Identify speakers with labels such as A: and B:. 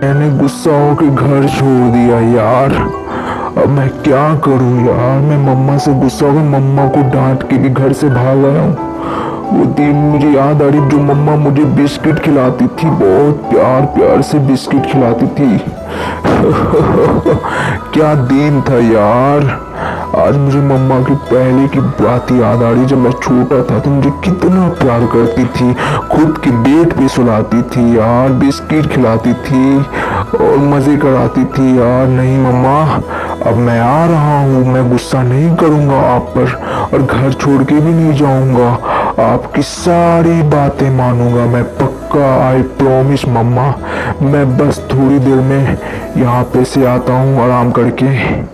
A: मैंने गुस्सा होकर घर छोड़ दिया यार। अब मैं क्या करूं यार। मैं मम्मा से गुस्सा होकर मम्मा को डांट के भी घर से भाग आया हूँ। वो दिन मुझे याद आ रही जो मम्मा मुझे बिस्किट खिलाती थी, बहुत प्यार प्यार से बिस्किट खिलाती थी। क्या दिन था यार। आज मुझे मम्मा की पहले की बात याद आ रही। जब मैं छोटा था तो मुझे कितना प्यार करती थी, खुद के बेड पे सुलाती थी यार, बिस्किट खिलाती थी और मज़े कराती थी यार। नहीं मम्मा, अब मैं आ रहा हूँ, मैं गुस्सा नहीं करूँगा आप पर और घर छोड़ के भी नहीं जाऊँगा। आपकी सारी बातें मानूंगा मैं, पक्का, आई प्रॉमिस मम्मा। मैं बस थोड़ी देर में यहाँ पे से आता हूँ आराम करके।